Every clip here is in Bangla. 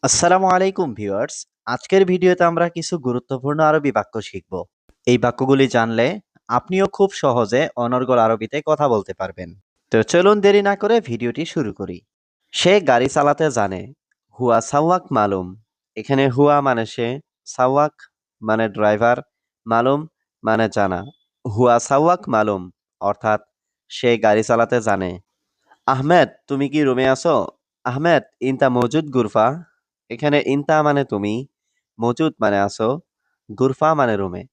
আসসালামু আলাইকুম ভিউয়ার্স। আজকের ভিডিওতে আমরা কিছু গুরুত্বপূর্ণ আরবি বাক্য শিখব। এই বাক্যগুলি জানলে আপনিও খুব সহজে অনর্গল আরবিতে কথা বলতে পারবেন। তো চলুন দেরি না করে ভিডিওটি শুরু করি। সে গাড়ি চালাতে জানে। হুয়া সাওয়াক মালুম। এখানে হুয়া মানে সে, সাওয়াক মানে ড্রাইভার, মালুম মানে জানা। হুয়া সাওয়াক মালুম অর্থাৎ সে গাড়ি চালাতে জানে। আহমেদ, তুমি কি রুমে আছো? আহমেদ, ইনতা মজুদ গুরফা। এখানে ইনতা মানে তুমি, মজুদ মানে আছো, গুরফা মানে রুমে।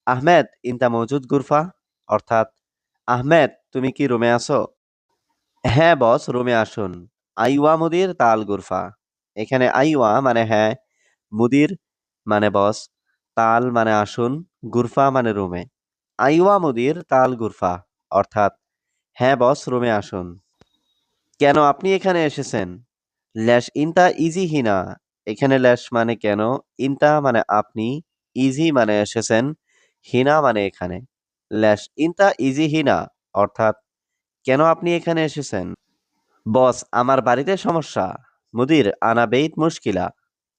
আহমেদ, ইনতা মজুদ গুরফা অর্থাৎ আহমেদ, তুমি কি রুমে আছো? হ্যাঁ বস, রুমে আসুন। আইওয়া মুদির তাল গুরফা। এখানে আইওয়া মানে হ্যাঁ, মুদির মানে বস, তাল মানে আসুন, গুরফা মানে রুমে। আইওয়া মুদির তাল গুরফা অর্থাৎ হ্যাঁ বস, রুমে আসুন। কেন আপনি এখানে এসেছেন? ল্যাশ ইনতা ইজি হিনা। এখানে ল্যাশ মানে কেন, ইনতা মানে আপনি, ইজি মানে এসেছেন, হিনা মানে এখানে। ল্যাশ ইনতা ইজি হিনা অর্থাৎ কেন আপনি এখানে এসেছেন? বস, আমার বাড়িতে সমস্যা। মুদির আনা বেইত মুশকিলা।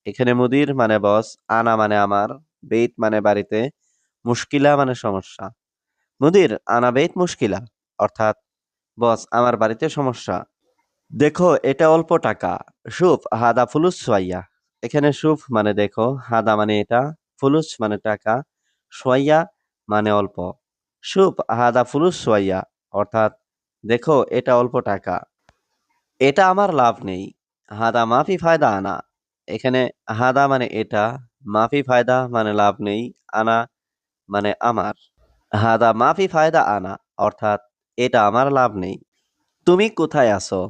এখানে মুদির মানে বস, আনা মানে আমার, বেইত মানে বাড়িতে, মুশকিলা মানে সমস্যা। মুদির আনা বেইত মুশকিলা অর্থাৎ বস, আমার বাড়িতে সমস্যা। দেখো, এটা অল্প টাকা। শুফ হাদা ফুলুস সোয়াইয়া। এখানে শুফ মানে দেখো, হাদা মানে এটা, ফুলুস মানে টাকা, সোয়াইয়া মানে অল্প। শুফ হাদা ফুলুস সোয়াইয়া অর্থাৎ দেখো, এটা অল্প টাকা। এটা আমার লাভ নেই। হাদা মাফি ফায়দা আনা। এখানে হাদা মানে এটা, মাফি ফায়দা মানে লাভ নেই, আনা মানে আমার। হাদা মাফি ফায়দা আনা অর্থাৎ এটা আমার লাভ নেই। তুমি কোথায় আছো?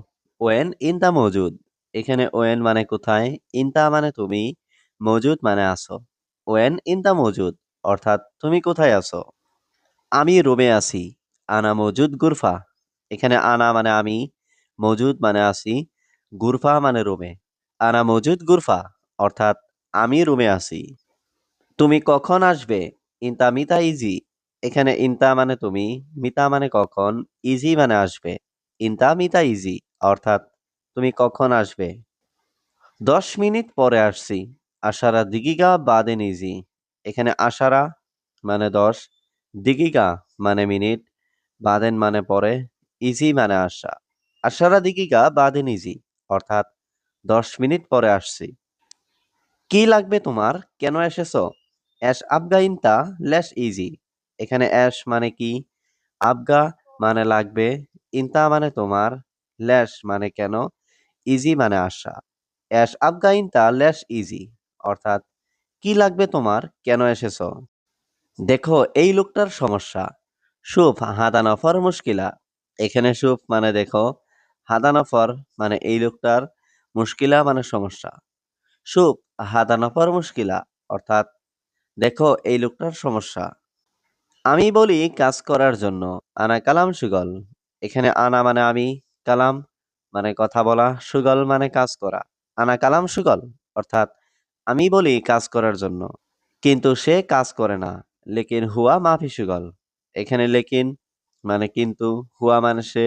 ওয়েন ইনতা মজুদ। এখানে ওয়েন মানে কোথায়, ইনতা মানে তুমি, মজুদ মানে আছো। ওয়েন ইনতা মজুদ অর্থাৎ তুমি কোথায় আছো? আমি রুমে আছি। আনা মজুদ গুরফা। এখানে আনা মানে আমি, মজুদ মানে আছি, গুরফা মানে রুমে। আনা মজুদ গুরফা অর্থাৎ আমি রুমে আছি। তুমি কখন আসবে? ইনতা মিতা ইজি। এখানে ইনতা মানে তুমি, মিতা মানে কখন, ইজি মানে আসবে। ইনতা মিতা ইজি অর্থাৎ তুমি কখন আসবে? 10 মিনিট পরে আসছি। আশারা দিগিগা বাদেন ইজি। এখানে আশারা মানে 10, দিগিগা মানে মিনিট, বাদেন মানে পরে, ইজি মানে আসা। আশারা দিগিগা বাদেন ইজি অর্থাৎ 10 মিনিট পরে আসছি। কি লাগবে তোমার? কেন এসেছো? অ্যাশ আবগা ইনতা ল্যাশ ইজি। এখানে অ্যাশ মানে কি, আবগা মানে লাগবে, ইনতা মানে তোমার, ল্যাশ মানে কেন, ইজি মানে আসা। অ্যাশ আবগা ইনতা ল্যাশ ইজি অর্থাৎ কি লাগবে তোমার, কেন এসেছো? দেখো, এই লোকটার সমস্যা। শুফ হাদা নফর মুশকিলা। এখানে শুফ মানে দেখো, হাদা নফর মানে এই লোকটার, মুশকিলা মানে সমস্যা। শুফ হাদা নফর মুশকিলা অর্থাৎ দেখো, এই লোকটার সমস্যা। আমি বলি কাজ করার জন্য। আনা কালাম সুগল। এখানে আনা মানে আমি, কালাম মানে কথা বলা, সুগল মানে কাজ করা। আনা কালাম সুগল অর্থাৎ আমি বলি কাজ করার জন্য, কিন্তু সে কাজ করে না। লেকিন হুয়া মাফি সুগল। এখানে লেকিন মানে কিন্তু, হুয়া মানে সে,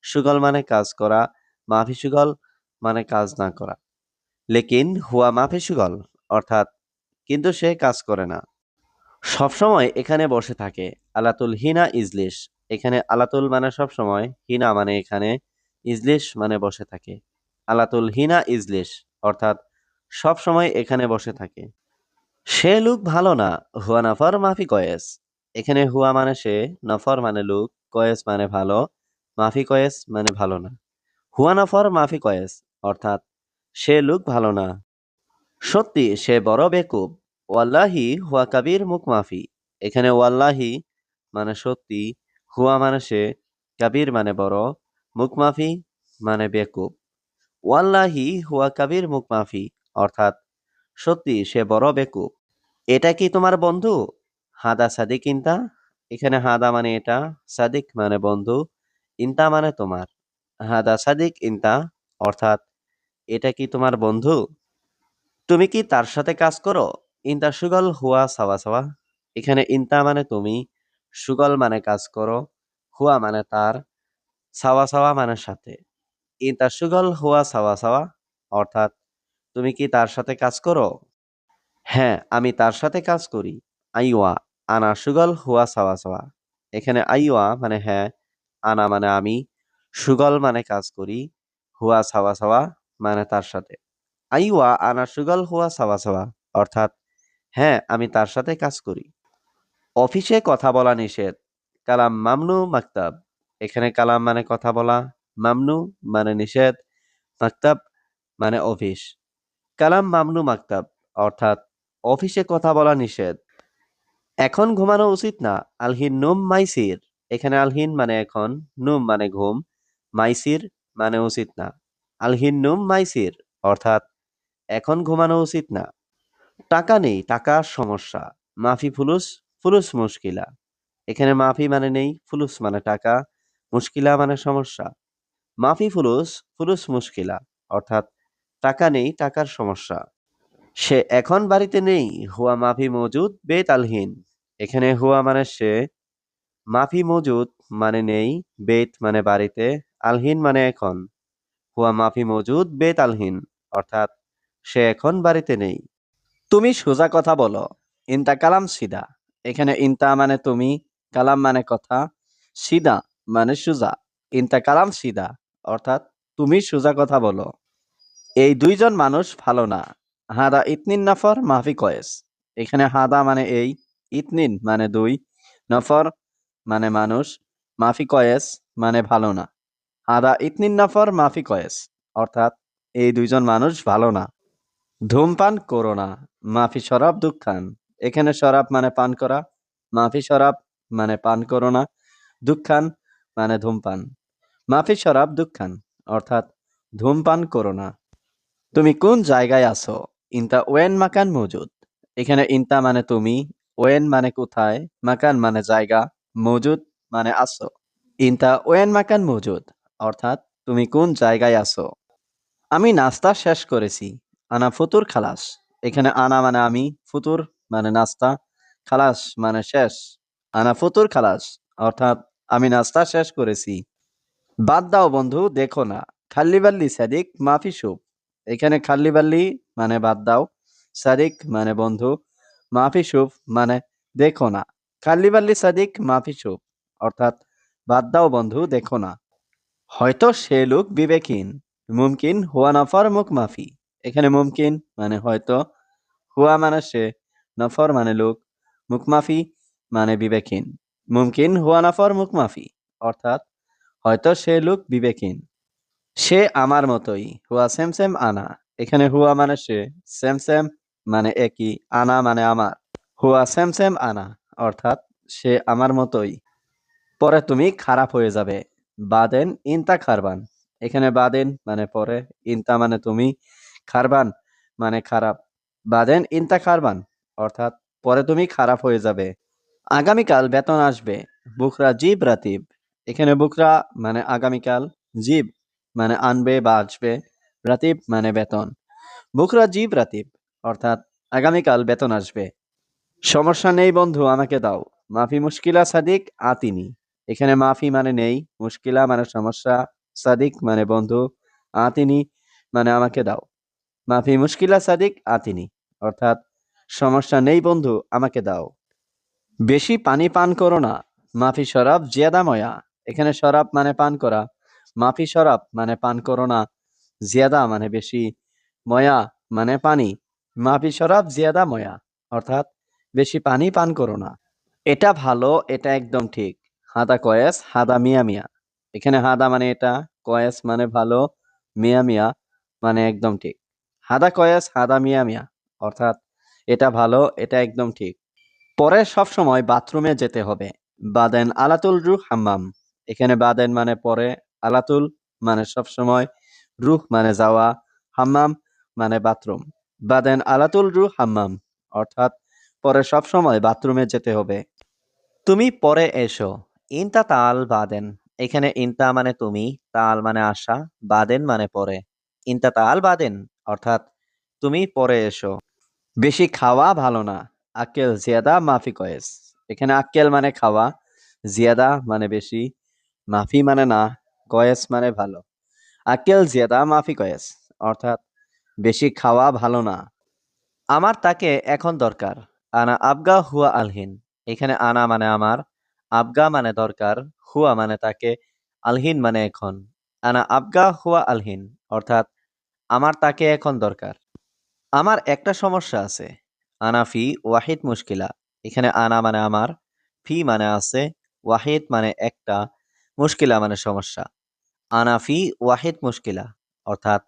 সুগল মানে কাজ করা, মাফি সুগল মানে কাজ না করা। লেকিন হুয়া মাফি সুগল অর্থাৎ কিন্তু সে কাজ করে না। সবসময় এখানে বসে থাকে। আলাতুল হিনা ইজলিশ। এখানে আলাতুল মানে সবসময়, হিনা মানে এখানে, ইজলিশ মানে বসে থাকে। আলাতুল হিনা ইজলিশ অর্থাৎ সবসময় এখানে বসে থাকে। সে লোক ভালো না। হুয়া নাফর মাফি কয়েস। এখানে হুয়া মানে সে, নফর মানে লোক, কয়েস মানে ভালো, মাফি কয়েস মানে ভালো না। হুয়া নাফর মাফি কয়েস অর্থাৎ সে লোক ভালো না। সত্যি সে বড় বেকুব। ওয়াল্লাহি হুয়া কাবির মুখ মাফি। এখানে ওয়াল্লাহি মানে সত্যি, হুয়া মানে সে, কাবির মানে বড়, মুখ মাফি মানে বেকুব। ওয়াল্লাহি হুয়া কাবির মুখ মাফি অর্থাৎ সত্যি সে বড় বেকুব। এটা কি তোমার বন্ধু? হাদা সাদিক ইনতা। এখানে হাদা মানে এটা, সাদিক মানে বন্ধু, ইনতা মানে তোমার। হাদা সাদিক ইনতা অর্থাৎ এটা কি তোমার বন্ধু? তুমি কি তার সাথে কাজ করো? ইনতা সুগল হুয়া সাওয়া সাওয়া। এখানে ইনতা মানে তুমি, সুগল মানে কাজ করো, হুয়া মানে তার, সাওয়া সাওয়া মানে সাথে। ইনতা সুগল হুয়া সাওয়া সাওয়া অর্থাৎ তুমি কি তার সাথে কাজ করো? হ্যাঁ, আমি তার সাথে কাজ করি। আইওয়া, আনা সুগল হুয়া সাওয়া সাওয়া। এখানে আইওয়া মানে হ্যাঁ, আনা মানে আমি, সুগল মানে কাজ করি, হুয়া সাওয়া সাওয়া মানে তার সাথে। আইওয়া আনা সুগল হুয়া সাওয়া সাওয়া অর্থাৎ হ্যাঁ, আমি তার সাথে কাজ করি। অফিসে কথা বলা নিষেধ। কালাম মামনু মাকতাব। এখানে কালাম মানে কথা বলা, মামনু মানে নিষেধ, মাকতাব মানে অফিস। কালাম মামনু মাকতাব অর্থাৎ অফিসে কথা বলা নিষেধ। এখন ঘুমানো উচিত না। আলহিন নুম মাইসির। এখানে আলহিন মানে এখন, নুম মানে ঘুম, মাইসির মানে উচিত না। আলহিন নুম মাইসির অর্থাৎ এখন ঘুমানো উচিত না। টাকা নেই, টাকার সমস্যা। মাফি ফুলুস, ফুলুস মুশকিলা। এখানে মাফি মানে নেই, ফুলুস মানে টাকা, মুশকিলা মানে সমস্যা। মাফি ফুলুস, ফুলুস মুশকিলা অর্থাৎ টাকা নেই, টাকার সমস্যা। সে এখন বাড়িতে নেই। হুয়া মাফি মজুদ বেত আলহিন। এখানে হুয়া মানে সে, মাফি মজুদ মানে নেই, বেত মানে বাড়িতে, আলহিন মানে এখন। হুয়া মাফি মজুদ বেত আলহিন অর্থাৎ সে এখন বাড়িতে নেই। তুমি সোজা কথা বলো। ইনতা কালাম সিদা। এখানে ইনতা মানে তুমি, কালাম মানে কথা, সিদা মানে সোজা। ইনতা কালাম সিদা অর্থাৎ তুমি সোজা কথা বলো। এই দুইজন মানুষ ভালো না। হাদা ইতনিন নফর মাফি কয়েস। এখানে হাদা মানে এই, ইতনিন মানে দুই, নফর মানে মানুষ, মাফি কয়েস মানে ভালো না। হাদা ইতনিন নফর মাফি কয়েস অর্থাৎ এই দুইজন মানুষ ভালো না। ধূমপান করো না। মাফি শরাব দুঃখান। এখানে শরাব মানে পান করা, মাফি শরাব মানে পান করো না, দুঃখান মানে ধূমপান। মাফি শরাব দুঃখান অর্থাৎ ধূমপান করো না। তুমি কোন জায়গায় আছো? ইনতা ওয়েন মাকান মজুদ। এখানে ইনতা মানে তুমি, ওয়েন মানে কোথায়, মাকান মানে জায়গা, মজুদ মানে আছো। ইনতা ওয়েন মাকান মজুদ অর্থাৎ তুমি কোন জায়গায় আছো। আমি নাস্তা শেষ করেছি। আনা ফুতুর খালাস। এখানে আনা মানে আমি, ফুতুর মানে নাস্তা, খালাস মানে শেষ। আনা ফুতুর খালাস অর্থাৎ আমি নাস্তা শেষ করেছি। বাদ দাও বন্ধু, দেখো না। খাল্লি বাল্লি সাদিক মাফি সুপ। এখানে খাল্লি বাল্লি মানে বাদ দাও, সাদিক মানে বন্ধু, মাফি সুপ মানে দেখো না। খাল্লি বাল্লি সাদিক মাফি সুপ অর্থাৎ বাদ দাও বন্ধু, দেখো না। হয়তো সে লোক বিবেকহীন। মুমকিন হুয়া নফর মুখ মাফি। এখানে মুমকিন মানে হয়তো, হুয়া মানে সে, নফর মানে লোক, মুখ মাফি মানে বিবেকহীন। মুমকিন হুয়া নফর মুখ মাফি অর্থাৎ হয়তো সে লোক বিবেকহীন। সে আমার মতোই। হুয়া সেম সেম আনা। এখানে হুয়া মানে সে, সেম সেম মানে একই, আনা মানে আমার। হুয়া সেম সেম আনা অর্থাৎ সে আমার মতোই। পরে তুমি খারাপ হয়ে যাবে। বাদেন ইনতা খারবান। এখানে বাদেন মানে পরে, ইনতা মানে তুমি, খারবান মানে খারাপ। বাদেন ইনতা খারবান অর্থাৎ পরে তুমি খারাপ হয়ে যাবে। আগামীকাল বেতন আসবে। বুকরা জিব রাতিব। এখানে বুকরা মানে আগামীকাল, জিব মানে আনবে বা আসবে, রাতিব মানে বেতন। বুকরা জিব রাতিব অর্থাৎ আগামীকাল বেতন আসবে। সমস্যা নেই বন্ধু, আমাকে দাও। মাফি মুশকিলা সাদিক আতিনি। এখানে মাফি মানে নেই, মুশকিলা মানে সমস্যা, সাদিক মানে বন্ধু, আতিনি মানে আমাকে দাও। মাফি মুশকিলা সাদিক আতিনি অর্থাৎ সমস্যা নেই বন্ধু, আমাকে দাও। বেশি পানি পান করো না। মাফি শরাব জিয়াদা ময়া। এখানে শরাব মানে পান করা, মাফি শরাব মানে পান করো না, জিয়াদা মানে বেশি, ময়া মানে পানি। মাফি শরাব জিয়াদা ময়া অর্থাৎ বেশি পানি পান করো না। এটা ভালো, এটা একদম ঠিক। হাদা কয়েস হাদা মিয়া মিয়া। এখানে হাদা মানে এটা, কয়েস মানে ভালো, মিয়া মিয়া মানে একদম ঠিক। হাদা কয়েস হাদা মিয়া মিয়া অর্থাৎ এটা ভালো, এটা একদম ঠিক। পরে সব সময় বাথরুমে যেতে হবে। বাদেন আলাতুল রুহ হাম্মাম। এখানে বাদেন মানে পরে, আলাতুল মানে সব সময়, রুহ মানে যাওয়া, হাম্মাম মানে বাথরুম। বাদেন আলাতুল রুহ হাম্মাম অর্থাৎ পরে সব সময় বাথরুমে যেতে হবে। তুমি পরে এসো। ইনতা তাল বাদেন। এখানে ইনতা মানে তুমি, তাল মানে আসা, বাদেন মানে পরে। ইনতা তাল বাদেন অর্থাৎ তুমি পরে এসো। বেশি খাওয়া ভালো না। আক্কেল জিয়াদা মাফি কয়েস। এখানে আক্কেল মানে খাওয়া, জিয়াদা মানে বেশি, মাফি মানে না, কয়েস মানে ভালো। আক্কেল জিয়াদা মাফি কয়েস অর্থাৎ বেশি খাওয়া ভালো না। আমার তাকে এখন দরকার। আনা আবগা হুয়া আলহিন। এখানে আনা মানে আমার, আবগা মানে দরকার, হুয়া মানে তাকে, আলহিন মানে এখন। আনা আবগা হুয়া আলহিন অর্থাৎ আমার তাকে এখন দরকার। আমার একটা সমস্যা আছে। আনা ফি ওয়াহিদ মুশকিলা। এখানে আনা মানে আমার, ফি মানে আছে, ওয়াহিদ মানে একটা, মুশকিলা মানে সমস্যা। আনা ফি ওয়াহিদ মুশকিলা অর্থাৎ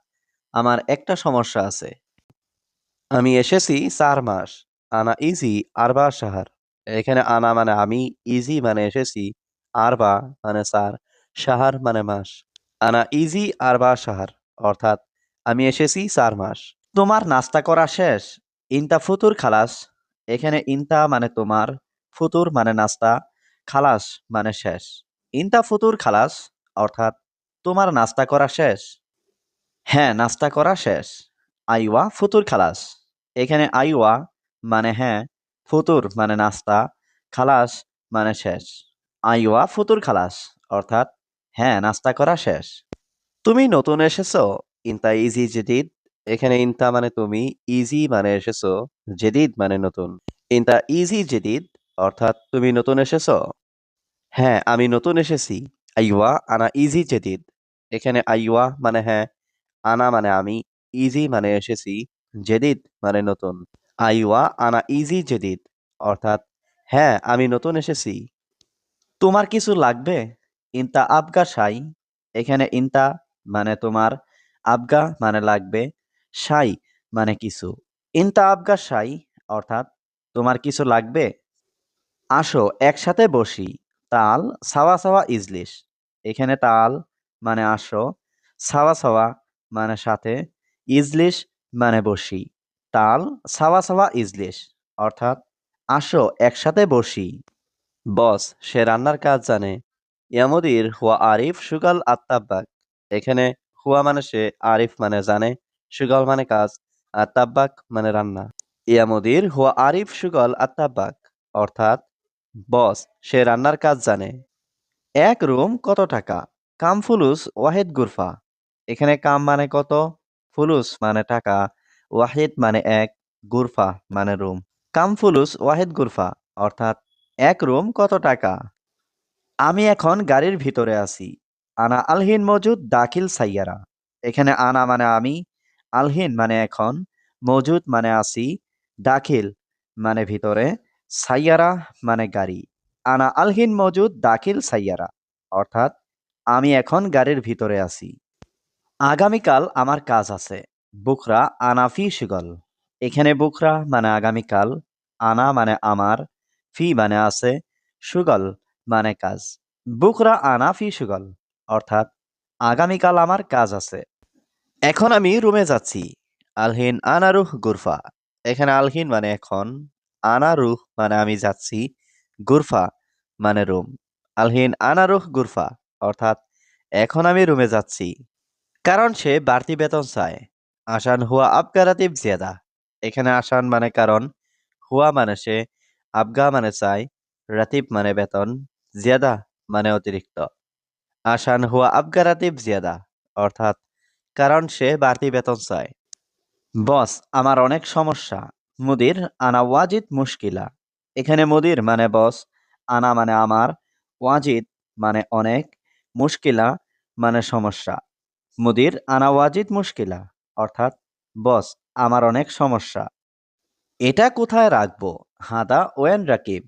আমার একটা সমস্যা আছে। আমি এসেছি ৪ মাস। আনা ইজি আরবা শাহর। এখানে আনা মানে আমি, ইজি মানে এসেছি, আরবা মানে ৪, শাহর মানে মাস। আনা ইজি আরবা শাহর অর্থাৎ আমি এসেছি ৪ মাস। তোমার নাস্তা করা শেষ? ইনতা ফুতুর খালাস। এখানে ইনতা মানে তোমার, ফুতুর মানে নাস্তা, খালাস মানে শেষ। ইনতা ফুতুর খালাস অর্থাৎ তোমার নাস্তা করা শেষ? হ্যাঁ, নাস্তা করা শেষ। আইওয়া ফুতুর খালাস। এখানে আইওয়া মানে হ্যাঁ, ফুতুর মানে নাস্তা, খালাস মানে শেষ। আইওয়া ফুতুর খালাস অর্থাৎ হ্যাঁ, নাস্তা করা শেষ। তুমি নতুন এসেছো? ইনতা ইজি জেদিদ। এখানে ইনতা মানে তুমি, ইজি মানে এসেছো, জেদিদ মানে নতুন। ইনতা ইজি জেদিদ অর্থাৎ তুমি নতুন এসেছো? হ্যাঁ, আমি নতুন এসেছি। আইওয়া আনা ইজি জেদিদ। এখানে আইওয়া মানে হ্যাঁ, আনা মানে আমি, ইজি মানে এসেছি, জেদিদ মানে নতুন। আইওয়া আনা ইজি জেদিদ অর্থাৎ হ্যাঁ, আমি নতুন এসেছি। তোমার কিছু লাগবে? ইনতা আবগা শাই। এখানে ইনতা মানে তোমার, আবগা মানে লাগবে, শাই মানে কিছু। ইনতা আবগা শাই অর্থাৎ তোমার কিছু লাগবে? আসো একসাথে বসি। তাল সাওয়া সাওয়া ইজলিশ। এখানে তাল মানে আসো, সাওয়া সাওয়া মানে সাথে, ইজলিশ মানে বসি। তাল সাওয়া সাওয়া ইজলিশ অর্থাৎ আসো একসাথে বসি। বস সে রান্নার কাজ জানে। ইয়ামুদির হুয়া আরিফ সুগাল আত্তাব্বাক। এখানে হুয়া মানে সে, আরিফ মানে জানে, সুগাল মানে কাজ, আত্তাব্বাক মানে রান্না। ইয়ামুদির হুয়া আরিফ সুগল আত্তাব্বাক অর্থাৎ বস সে রান্নার কাজ জানে। এক রুম কত টাকা? কাম ফুলুস ওয়াহিদ গুরফা। এখানে কাম মানে কত, ফুলুস মানে টাকা, ওয়াহিদ মানে এক, গুরফা মানে রুম। কাম ফুলুস ওয়াহিদ গুরফা অর্থাৎ এক রুম কত টাকা? আমি এখন গাড়ির ভিতরে আছি। আনা আলহিন মজুদ দাখিল সাইয়ারা। এখানে আনা মানে আমি, আলহিন মানে এখন, মজুদ মানে আছি, দাখিল মানে ভিতরে, সাইয়ারা মানে গাড়ি। আনা আলহিন মজুদ দাখিল সাইয়ারা অর্থাৎ আমি এখন গাড়ির ভিতরে আছি। আগামীকাল আমার কাজ আছে। বুকরা আনা ফি সুগল। এখানে বুকরা মানে আগামীকাল, আনা মানে আমার, ফি মানে আছে, সুগল মানে কাজ। বুকরা আনা ফি সুগল অর্থাৎ আগামীকাল আমার কাজ আছে। এখন আমি রুমে যাচ্ছি। আলহিন আনারুহ গুরফা। এখানে আলহিন মানে এখন, আনারুহ মানে আমি যাচ্ছি, গুরফা মানে রুম। আলহিন আনারুহ গুরফা অর্থাৎ এখন আমি রুমে যাচ্ছি। কারণ সে বাড়তি বেতন চায়। আসান হুয়া আবগা রাতিব জিয়াদা। এখানে আসান মানে কারণ, হুয়া মানে সে, আবগা মানে চায়, রাতিব মানে বেতন, জিয়াদা মানে অতিরিক্ত। আসান হুয়া আবগা রাতিব জিয়াদা অর্থাৎ কারণ সে বাড়তি বেতন চায়। বস আমার অনেক সমস্যা। মুদির আনা ওয়াজিদ মুশকিলা। এখানে মুদির মানে বস, আনা মানে আমার, ওয়াজিদ মানে অনেক, মুশকিলা মানে সমস্যা। মুদির আনা ওয়াজিদ মুশকিলা অর্থাৎ বস আমার অনেক সমস্যা। এটা কোথায় রাখবো? হাদা ওয়েন রাকিব।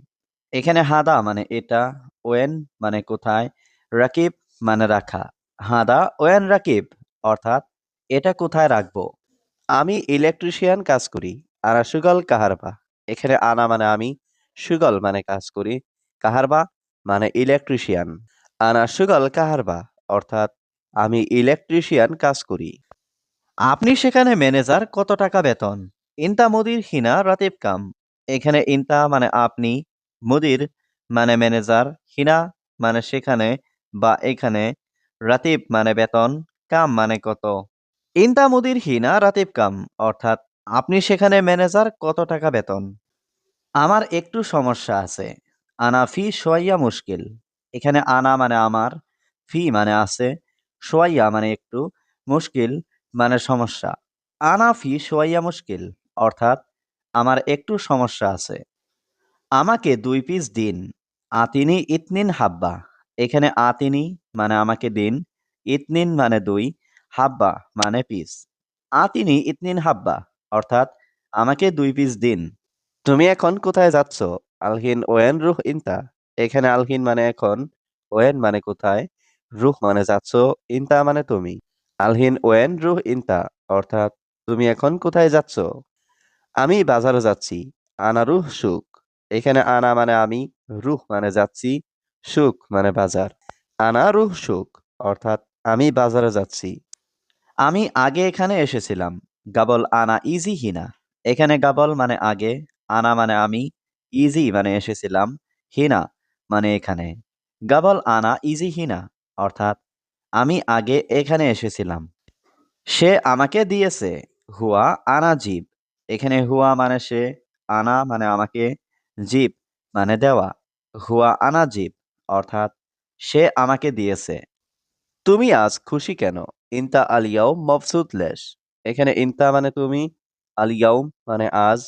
এখানে হাদা মানে এটা, ওয়েন মানে কোথায়, রাকিব মানে রাখা। হাদা ওয়েন রাকিব অর্থাৎ এটা কোথায় রাখবো? আমি ইলেকট্রিশিয়ান কাজ করি। আনা সুগল কাহারবা। এখানে আনা মানে আমি, সুগল মানে কাজ করি, কাহারবা মানে ইলেকট্রিশিয়ান। আনা সুগল কাহারবা অর্থাৎ আমি ইলেকট্রিশিয়ান কাজ করি। আপনি সেখানে ম্যানেজার, কত টাকা বেতন? ইনতা মুদির হিনা রাতিব কাম। এখানে ইনতা মানে আপনি, মুদির মানে ম্যানেজার, হিনা মানে সেখানে বা এখানে, রাতিব মানে বেতন, কাম মানে কত। ইনতা মুদির হিনা রাতিব কাম অর্থাৎ আপনি সেখানে ম্যানেজার, কত টাকা বেতন? আমার একটু সমস্যা আছে। আনা ফি সোয়াইয়া মুশকিল। এখানে আনা মানে আমার, ফি মানে আছে, সোয়াইয়া মানে একটু, মুশকিল মানে সমস্যা। আনা ফি শোয়াইয়া মুশকিল, অর্থাৎ আমার একটু সমস্যা আছে। আমাকে ২ পিস দিন। আতিনি ইতনিন হাব্বা। এখানে আতিনি মানে আমাকে দিন, ইতনিন মানে ২, হাব্বা মানে পিস। আতিনি ইতনিন হাব্বা, অর্থাৎ আমাকে ২ পিস দিন। তুমি এখন কোথায় যাচ্ছ? আলহিন ওয়েন রুহ ইনতা। এখানে আলহিন মানে এখন, ওয়েন মানে কোথায়, রুহ মানে যাচ্ছ, ইনতা মানে তুমি। আলহিন ওয়েন রুহ ইনতা, অর্থাৎ তুমি এখন কোথায় যাচ্ছ? আমি বাজারে যাচ্ছি। আনা রুহ সুক। এখানে আনা মানে আমি, রুহ মানে যাচ্ছি, সুক মানে বাজার। আনা রুহ সুক, অর্থাৎ আমি বাজারে যাচ্ছি। আমি আগে এখানে এসেছিলাম। গাবল আনা ইজি হিনা। এখানে গাবল মানে আগে, আনা মানে আমি, ইজি মানে এসেছিলাম, হিনা মানে এখানে। গাবল আনা ইজি হিনা, অর্থাৎ আমি আগে এখানে এসেছিলাম। সে আমাকে দিয়েছে। হুয়া আনা জীব। এখানে হুয়া মানে সে, আনা মানে আমাকে, জীব মানে দেওয়া। হুয়া আনা জীব, অর্থাৎ সে আমাকে দিয়েছে। তুমি আজ খুশি কেন? ইনতা আলিয়াও মবসুত লেশ। এখানে ইনতা মানে তুমি, আলিয়াউম মানে আজ,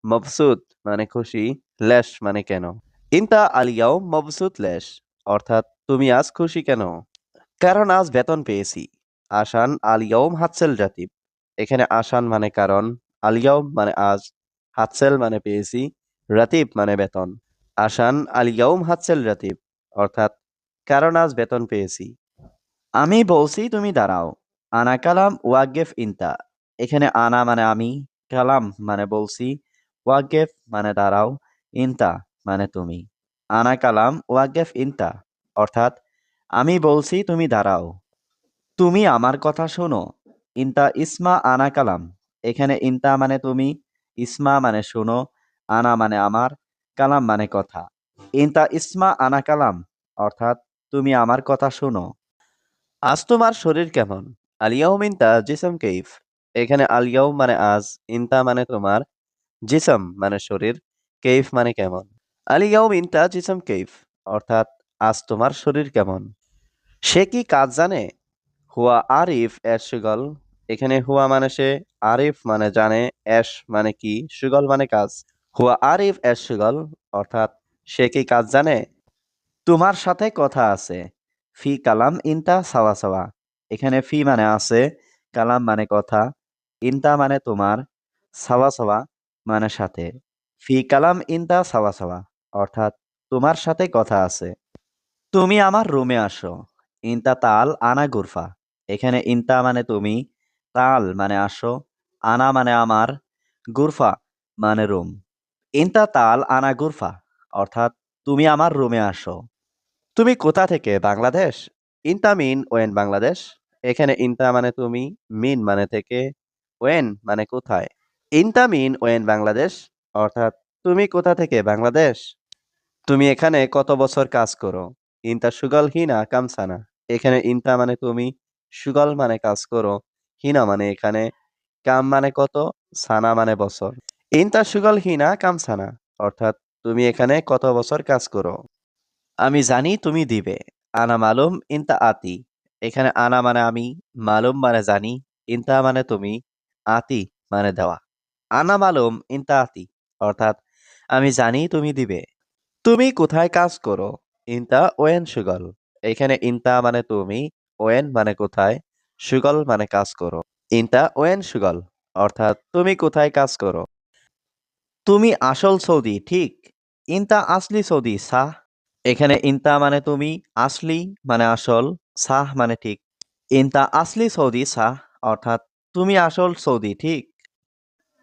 মবসুত মানে খুশি, লেশ মানে কেন। ইনতা আলিয়াও মবসুত লেশ, অর্থাৎ তুমি আজ খুশি কেন? কারণ আজ বেতন পেয়েছি। আসান আলিয়াউম হাতসেল রাতিব। এখানে আসান মানে কারণ, আলিয়াউম মানে আজ, হাতসেল মানে পেয়েছি, রাতিব মানে বেতন। আসান আলিয়াউম হাতসেল রাতিব, অর্থাৎ কারণ আজ বেতন পেয়েছি। আমি বলছি তুমি দাঁড়াও। আনা কালাম ওয়াগেফ ইনতা। এখানে আনা মানে আমি, কালাম মানে বলছি, ওয়াগেফ মানে দাঁড়াও, ইনতা মানে তুমি। আনা কালাম ওয়াগেফ ইনতা, অর্থাৎ আমি বলছি তুমি দাঁড়াও। তুমি আমার কথা শোনো। ইনতা ইসমা আনা কালাম। এখানে ইনতা মানে তুমি, ইসমা মানে শোনো, আনা মানে আমার, কালাম মানে কথা। ইনতা ইসমা আনা কালাম, অর্থাৎ তুমি আমার কথা শোনো। আজ তোমার শরীর কেমন? আলিয়াউম ইনতা জিসম কেইফ। এখানে আলিয়াউম মানে আজ, ইনতা মানে তোমার, জিসম মানে শরীর, কেইফ মানে কেমন। আলিয়াউম ইনতা জিসম কেইফ, অর্থাৎ আজ তোমার শরীর কেমন। সে কি কাজ জানে? হুয়া আরিফ এস সুগল। এখানে হুয়া মানে সে, আরিফ মানে জানে, এস মানে কি, সুগল মানে কাজ। হুয়া আরিফ এস সুগল, অর্থাৎ সে কি কাজ জানে। তোমার সাথে কথা আছে। ফি কালাম ইনতা সাওয়া সাওয়া। এখানে ফি মানে আছে, কালাম মানে কথা, ইনতা মানে তোমার, সাওয়া সাওয়া মানে সাথে। ফি কালাম ইনতা সাওয়া সাওয়া, অর্থাৎ তোমার সাথে কথা আছে। তুমি আমার রুমে আসো। ইনতা তাল আনা গুরফা। এখানে ইনতা মানে তুমি, তাল মানে আসো, আনা মানে আমার, গুরফা মানে রুম। ইনতা তাল আনা গুরফা, অর্থাৎ তুমি আমার রুমে আসো। তুমি কোথা থেকে? বাংলাদেশ। ইনতা মিন ওয়েন বাংলাদেশ। এখানে ইনতা মানে তুমি, মিন মানে থেকে, ওয়েন মানে কোথায়। ইনতা মিন ওয়েন বাংলাদেশ, অর্থাৎ তুমি কোথা থেকে? বাংলাদেশ। তুমি এখানে কত বছর কাজ করো? ইনতা সুগল হিনা কামসানা। এখানে ইনতা মানে তুমি, সুগল মানে কাজ করো, হিনা মানে এখানে, কাম মানে কত, সানা মানে বছর। ইনতা সুগল হিনা কামসানা, অর্থাৎ তুমি এখানে কত বছর কাজ করো। আমি জানি তুমি দিবে। আনা মালুম ইনতা আতি। এখানে আনা মানে আমি, মালুম মানে জানি, ইনতা মানে তুমি, আতি মানে দেওয়া। আনা মালুম ইনতা আতি, অর্থাৎ আমি জানি তুমি দিবে। তুমি কোথায় কাজ করো? ইনতা ওয়েন সুগল। এখানে ইনতা মানে তুমি, ওয়েন মানে কোথায়, সুগল মানে কাজ করো। ইনতা ওয়েন সুগল, অর্থাৎ তুমি কোথায় কাজ করো। তুমি আসল সৌদি, ঠিক। ইনতা আসলি সৌদি সাহ। এখানে ইনতা মানে তুমি, আসলি মানে আসল, সাহ মানে ঠিক। ইনতা আসলি সৌদি সাহ, অর্থাৎ তুমি আসল সৌদি, ঠিক।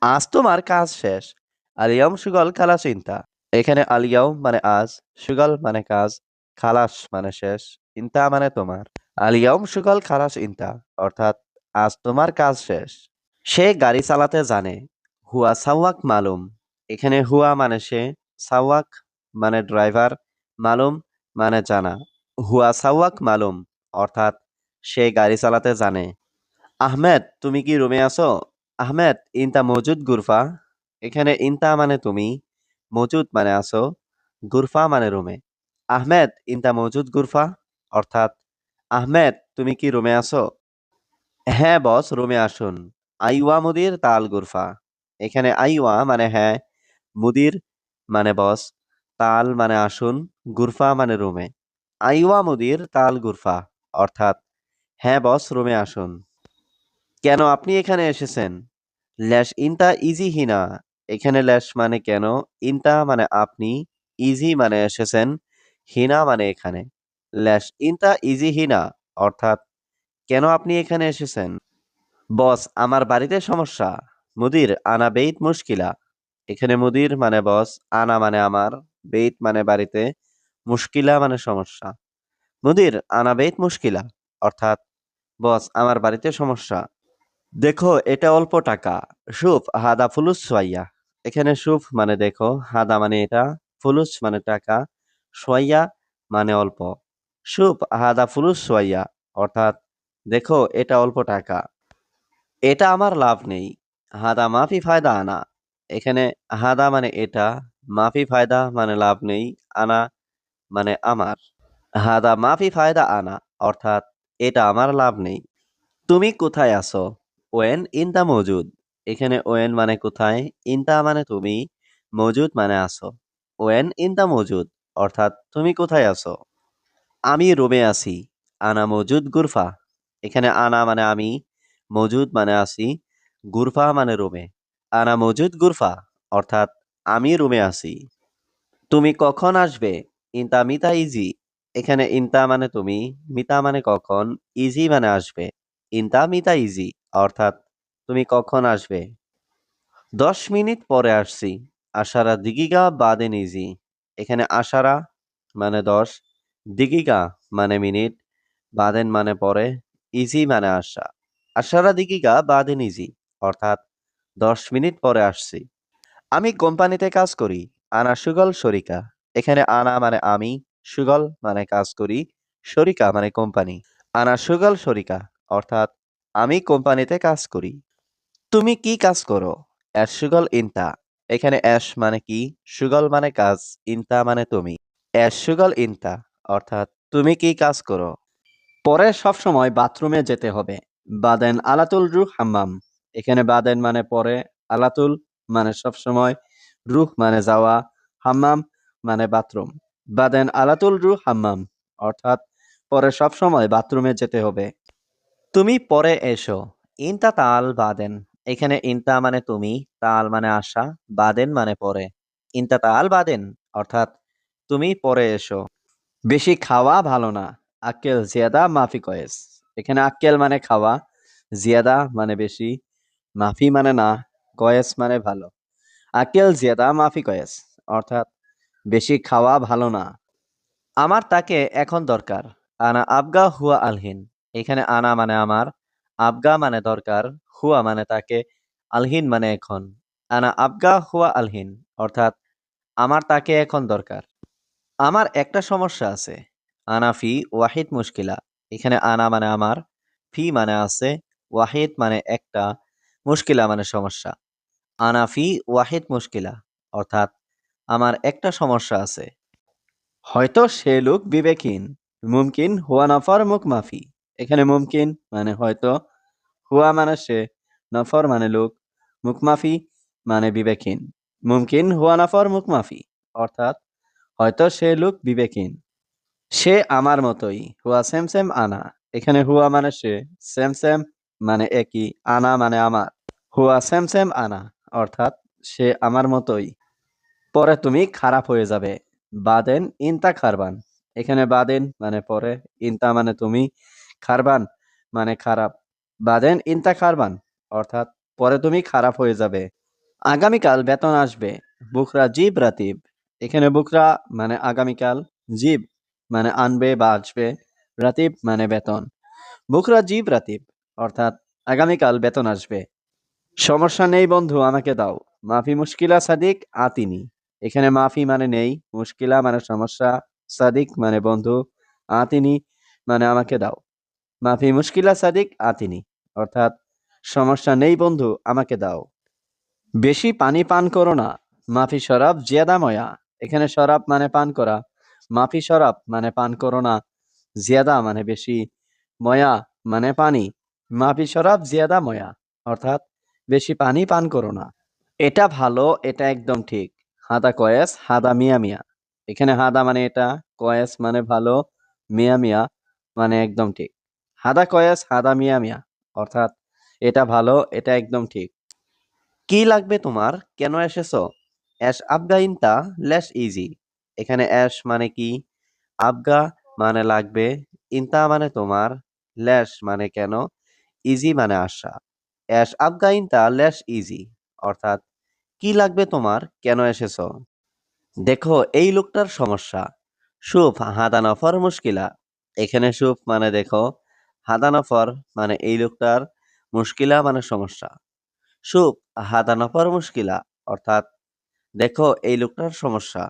আজ তোমার কাজ শেষ। আলিয়াম সুগল খালাস ইনতা। এখানে আলিয়াম মানে আজ, সুগল মানে কাজ, খালাস মানে শেষ, ইনতা মানে তোমার। আলিয়াম সুগল খালাস ইনতা, অর্থাৎ আজ তোমার কাজ শেষ। সে গাড়ি চালাতে জানে। হুয়া সাওয়াক মালুম। এখানে হুয়া মানে সে, সাওয়াক মানে ড্রাইভার, মালুম মানে জানা। হুয়া সাওয়াক মালুম, অর্থাৎ সে গাড়ি চালাতে জানে। আহমেদ তুমি কি রুমে আছো? আহমেদ ইনতা মজুদ গুরফা। এখানে ইনতা মানে তুমি, মজুদ মানে আছো, গুরফা মানে রুমে। আহমেদ ইনতা মজুদ গুরফা, অর্থাৎ আহমেদ তুমি কি রুমে আছো? হ্যাঁ বস, রুমে আসুন। আইওয়া মুদির তাল গুরফা। এখানে আইওয়া মানে হ্যাঁ, মুদির মানে বস, তাল মানে আসুন, গুরফা মানে রুমে। আইওয়া মুদির তাল গুরফা, অর্থাৎ হ্যাঁ বস, রুমে আসুন। কেন আপনি এখানে এসেছেন? ল্যাশ ইনতা ইজি হিনা। এখানে ল্যাশ মানে কেন, ইনতা মানে আপনি, ইজি মানে এসেছেন, হিনা মানে এখানে। ল্যাশ ইনতা ইজি হিনা, অর্থাৎ কেন আপনি এখানে এসেছেন? বস, আমার বাড়িতে সমস্যা। মুদির আনা বেইত মুশকিলা। এখানে মুদির মানে বস, আনা মানে আমার, বেইত মানে বাড়িতে, মুশকিলা মানে সমস্যা। মুদির আনা বেইত মুশকিলা, অর্থাৎ বস, আমার বাড়িতে সমস্যা। দেখো এটা অল্প টাকা। শুফ হাদা ফুলুস সোয়াইয়া। এখানে শুফ মানে দেখো, হাদা মানে এটা, ফুলুস মানে টাকা, সোয়াইয়া মানে অল্প। শুফ হাদা ফুলুস সোয়াইয়া, অর্থাৎ দেখো এটা অল্প টাকা। এটা আমার লাভ নেই। হাদা মাফি ফায়দা আনা। এখানে হাদা মানে এটা, মাফি ফায়দা মানে লাভ নেই, আনা মানে আমার। হাদা মাফি ফায়দা আনা, অর্থাৎ এটা আমার লাভ নেই। তুমি কোথায় আছো? ওয়েন ইনতা মজুদ। এখানে ওয়েন মানে কোথায়, ইনতা মানে তুমি, মজুদ মানে আছো। ওয়েন ইনতা মজুদ, অর্থাৎ তুমি কোথায় আছো? আমি রুমে আছি। আনা মজুদ গুরফা। এখানে আনা মানে আমি, মজুদ মানে আছি, গুরফা মানে রুমে। আনা মজুদ গুরফা, অর্থাৎ আমি রুমে আছি। তুমি কখন আসবে? ইনতা মিতা ইজি। এখানে ইনতা মানে তুমি, মিতা মানে কখন, ইজি মানে আসবে। ইনতা মিতা ইজি, অর্থাৎ তুমি কখন আসবে? 10 মিনিট পরে আসছি। আশারা দিগিগা বাদে ইজি। এখানে আশারা মানে 10, দিগিগা মানে মিনিট, বাদেন মানে পরে, ইজি মানে আসা। আশারা দিগিগা বাদেন ইজি, অর্থাৎ 10 মিনিট পরে আসছি। আমি কোম্পানিতে কাজ করি। আনা সুগল শরিকা। এখানে আনা মানে আমি, সুগল মানে কাজ করি, শরিকা মানে কোম্পানি। আনা সুগল শরিকা, অর্থাৎ আমি কোম্পানিতে কাজ করি। তুমি কি কাজ করো? অ্যাশ সুগল ইনতা। এখানে অ্যাশ মানে কি, সুগল মানে কাজ, ইনতা মানে তুমি। অ্যাশ সুগল ইনতা, অর্থাৎ তুমি কি কাজ করো? পরে সবসময় বাথরুমে যেতে হবে। বাদেন আলাতুল রুহ হাম্মাম। এখানে বাদেন মানে পরে, আলাতুল মানে সবসময়, রুহ মানে যাওয়া, হাম্মাম মানে বাথরুম। বাদেন আলাতুল রুহ হাম্মাম, অর্থাৎ পরে সবসময় বাথরুমে যেতে হবে। তুমি পরে এসো। ইনতা তাল বাদেন। এখানে ইনতা মানে তুমি, তাল মানে আসা, বাদেন মানে পরে। ইনতা তাল বাদেন, অর্থাৎ তুমি পরে এসো। বেশি খাওয়া ভালো না। আক্কেল জিয়াদা মাফি কয়েস। এখানে আক্কেল মানে খাওয়া, জিয়াদা মানে বেশি, মাফি মানে না, কয়েস মানে ভালো। আক্কেল জিয়াদা মাফি কয়েস, অর্থাৎ বেশি খাওয়া ভালো না। আমার তাকে এখন দরকার। আনা আবগা হুয়া আলহিন। এখানে আনা মানে আমার, আবগা মানে দরকার, হুয়া মানে তাকে, আলহিন মানে এখন। আনা আবগা হুয়া আলহিন, অর্থাৎ আমার তাকে এখন দরকার। আমার একটা সমস্যা আছে। আনা ফি ওয়াহিদ মুশকিলা। এখানে আনা মানে আমার, ফি মানে আছে, ওয়াহিদ মানে একটা, মুশকিলা মানে সমস্যা। আনা ফি ওয়াহিদ মুশকিলা, অর্থাৎ আমার একটা সমস্যা আছে। হয়তো সে লোক বিবেকহীন। মুমকিন হুয়া নফর মুখ মাফি। এখানে মুমকিন মানে হয়তো, হুয়া মানে সে, নফর মানে লোক, মুখ মাফি মানে বিবেকহীন। মুমকিন হুয়া নফর মুখ মাফি, অর্থাৎ হয়তো সে লোক বিবেকহীন। সে আমার মতোই। হুয়া সেম সেম আনা। এখানে হুয়া মানে সে, সেম সেম মানে একই, আনা মানে আমার। হুয়া সেম সেম আনা, অর্থাৎ সে আমার মতোই। পরে তুমি খারাপ হয়ে যাবে। বাদেন ইনতা খারবান। এখানে বাদেন মানে পরে, ইনতা মানে তুমি, খারবান মানে খারাপ। বাদেন ইনতা খারবান, অর্থাৎ পরে তুমি খারাপ হয়ে যাবে। আগামীকাল বেতন আসবে। বুকরা জিব রাতিব। এখানে বুকরা মানে আগামীকাল, জিব মানে আনবে বা আসবে, রাতিব মানে বেতন। বুকরা জিব রাতিব, অর্থাৎ আগামীকাল বেতন আসবে। সমস্যা নেই বন্ধু, আমাকে দাও। মাফি মুশকিলা সাদিক আতিনি। এখানে মাফি মানে নেই, মুশকিলা মানে সমস্যা, সাদিক মানে বন্ধু, আতিনি মানে আমাকে দাও। মাফি মুশকিলা সাদিক আতিনি, অর্থাৎ সমস্যা নেই বন্ধু, আমাকে দাও। বেশি পানি পান করো না। মাফি শরাব জিয়াদা ময়া। এখানে শরাব মানে পান করা, মাফি শরাব মানে পান করো না, জিয়াদা মানে বেশি, ময়া মানে পানি। মাফি শরাব জিয়াদা ময়া, অর্থাৎ বেশি পানি পান করো না। এটা ভালো, এটা একদম ঠিক। হাদা কয়েস, হাদা মিয়া মিয়া। এখানে হাদা মানে এটা, কয়েস মানে ভালো, মিয়া মিয়া মানে একদম ঠিক। হাদা কয়েস, হাদা মিয়া মিয়া। অর্থাৎ এটা ভালো, এটা একদম ঠিক। কি লাগবে তোমার? কেন এসেছো? এস আবগা ইনতা লেস ইজি। এখানে এস মানে কি, আবগা মানে লাগবে, ইনতা মানে তোমার, লেস মানে কেন, ইজি মানে আশা। এস আবগা ইনতা লেস ইজি। অর্থাৎ কি লাগবে তোমার? কেন এসেছো? দেখো এই লোকটার সমস্যা। শুভ হাদা নফর মুশকিলা। এখানে শুভ মানে দেখো, হাদা নফর মানে এই লোকটার, মুশকিলা মানে সমস্যা। শুভ হাদা নফর মুশকিলা। অর্থাৎ দেখো এই লোকটার সমস্যা।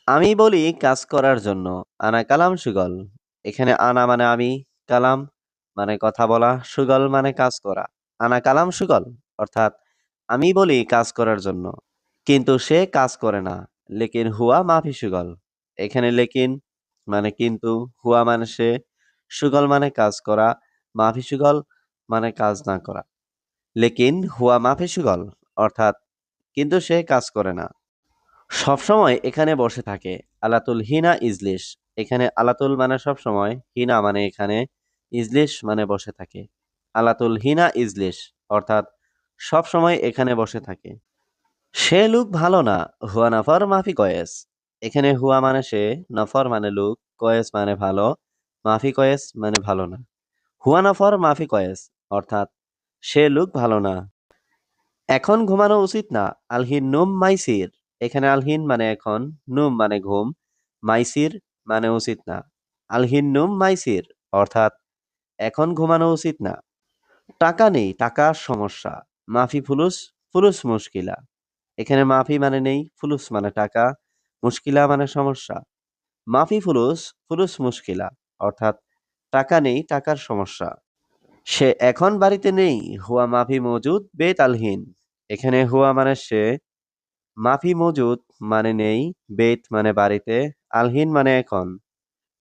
আমি বলি কাজ করার জন্য, আনা কালাম সুগল। এখানে আনা মানে আমি, কালাম মানে কথা বলা, সুগল মানে কাজ করা। আনা কালাম সুগল। অর্থাৎ আমি বলি কাজ করার জন্য, কিন্তু সে কাজ করে না। লেকিন হুয়া মাফি সুগল। এখানে লেকিন মানে কিন্তু, হুয়া মানে সে, সুগল মানে কাজ করা, মাফি সুগল মানে কাজ না করা। লেকিন হুয়া মাফি সুগল। অর্থাৎ কিন্তু সে কাজ করে না। সবসময় এখানে বসে থাকে। আলাতুল হিনা ইজলিশ। এখানে আলাতুল মানে সবসময়, হিনা মানে এখানে, ইজলিশ মানে বসে থাকে। আলাতুল হিনা ইজলিশ। অর্থাৎ সবসময় এখানে বসে থাকে। সে লোক ভালো না। হুয়া নফর মাফি কয়েস। এখানে হুয়া মানে সে, নফর মানে লোক, কয়েস মানে ভালো, মাফি কয়েস মানে ভালো না। হুয়া নফর মাফি কয়েস। অর্থাৎ সে লোক ভালো না। এখন ঘুমানো উচিত না। আলহিন নুম মাইসির। এখানে আলহিন মানে এখন, নুম মানে ঘুম, মাইসির মানে উচিত না। আলহিন নুম মাইসির। অর্থাৎ এখন ঘুমানো উচিত না। টাকা নেই, টাকার সমস্যা। মাফি ফুলুস, ফুলুস মুশকিলা। এখানে মাফি মানে নেই, ফুলুস মানে টাকা, মুশকিলা মানে সমস্যা। মাফি ফুলুস, ফুলুস মুশকিলা। অর্থাৎ টাকা নেই, টাকার সমস্যা। সে এখন বাড়িতে নেই। হুয়া মাফি মজুদ বেত আলহিন। এখানে হুয়া মানে সে, মাফি মজুদ মানে নেই, বেত মানে বাড়িতে, আলহিন মানে এখন।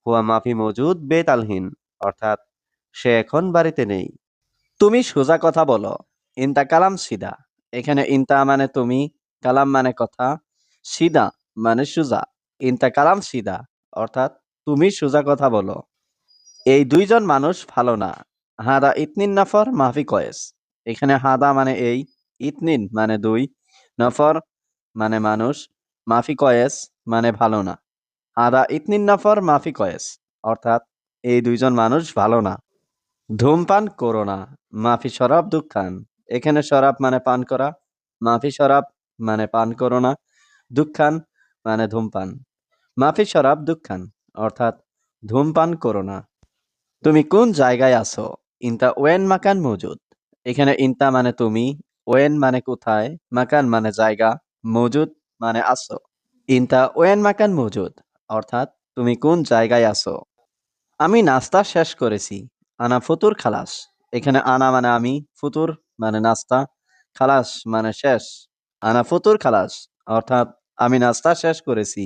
হুয়া মাফি মজুদ বেত আলহিন। অর্থাৎ সে এখন বাড়িতে নেই। তুমি সোজা কথা বলো। ইনতা কালাম সিদা। এখানে ইনতা মানে তুমি, কালাম মানে কথা, সিদা মানে সোজা। ইনতা কালাম সিদা। অর্থাৎ তুমি সোজা কথা বলো। এই দুইজন মানুষ ভালো না। হাদা ইতনিন নফর মাফি কয়েস। এখানে হাদা মানে এই, ইতনিন মানে দুই, নফর মানে মানুষ, মাফি কয়েস মানে ভালো না। হাদা ইতনিন নফর মাফি কয়েস। অর্থাৎ এই দুইজন মানুষ ভালো না। ধূমপান করো না। মাফি শরাব দুঃখান। এখানে শরাব মানে পান করা, মাফি শরাব মানে পান করো না, দুঃখান মানে ধূমপান। মাফি শরাব দুঃখান। অর্থাৎ ধূমপান করো না। তুমি কোন জায়গায় আছো? ইনতা ওয়েন মাকান মজুদ। এখানে ইনতা মানে তুমি, ওয়েন মানে কোথায়, মাকান মানে জায়গা, মজুদ মানে আছো। ইনতা ওয়েন মাকান মজুদ। অর্থাৎ তুমি কোন জায়গায় আছো? আমি নাস্তা শেষ করেছি। আনা ফুতুর খালাস। এখানে আনা মানে আমি, ফুতুর মানে নাস্তা, খালাস মানে শেষ। আনা ফুতুর খালাস। অর্থাৎ আমি নাস্তা শেষ করেছি।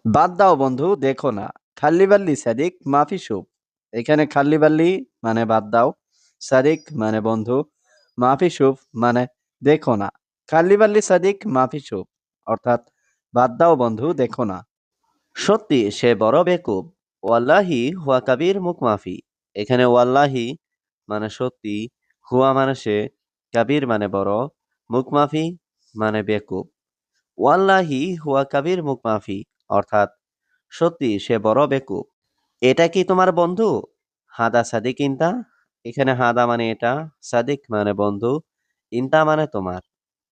বাদ দাও বন্ধু, দেখো না। খাল্লি বাল্লি সাদিক মাফি সুপ। এখানে খাল্লি বাল্লি মানে বাদ দাও, সাদিক মানে বন্ধু, মাফি সুপ মানে দেখো না। খাল্লি বাল্লি সাদিক মাফি সুপ। অর্থাৎ বাদ দাও বন্ধু, দেখো না। সত্যি সে বড় বেকুব। ওয়াল্লাহি হুয়া কাবির মুখ মাফি। এখানে ওয়াল্লাহি মানে সত্যি, হুয়া মানে সে, কাবির মানে বড়, মুখ মাফি মানে বেকুব। ওয়াল্লাহি হুয়া কাবির মুখ মাফি। অর্থাৎ সত্যি সে বড় বেকুব। এটা কি তোমার বন্ধু? হাদা সাদিক ইনতা। এখানে হাদা মানে এটা, সাদিক মানে বন্ধু, ইনতা মানে তোমার।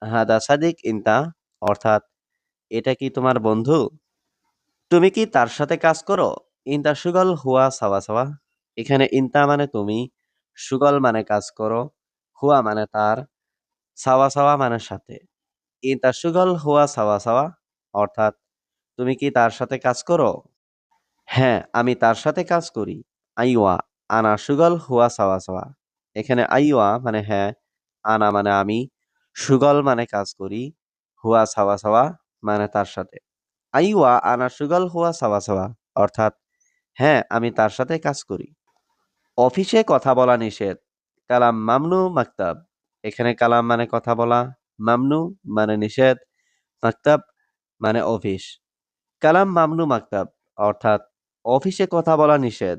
হাদা সাদিক ইনতা। অর্থাৎ এটা কি তোমার বন্ধু? তুমি কি তার সাথে কাজ করো? ইনতা সুগল হুয়া সাওয়া সাওয়া। এখানে ইনতা মানে তুমি, সুগল মানে কাজ করো, হুয়া মানে তার, সাওয়া সাওয়া মানে সাথে। ইনতা সুগল হুয়া সাওয়া সাওয়া। অর্থাৎ তুমি কি তার সাথে কাজ করো? হ্যাঁ, আমি তার সাথে কাজ করি। আইওয়া আনা সুগল হুয়া সাওয়া সাওয়া। এখানে আইওয়া মানে হ্যাঁ, আনা মানে আমি, সুগল মানে কাজ করি, হুয়া সাওয়া সাওয়া মানে তার সাথে। আইওয়া আনা সুগল হুয়া সাওয়া সাওয়া। অর্থাৎ হ্যাঁ, আমি তার সাথে কাজ করি। অফিসে কথা বলা নিষেধ। কালাম মামনু মাকতাব। এখানে কালাম মানে কথা বলা, মামনু মানে নিষেধ, মাকতাব মানে অফিস। কালাম মামনু মাকতাব অর্থাৎ অফিসে কথা বলা নিষেধ।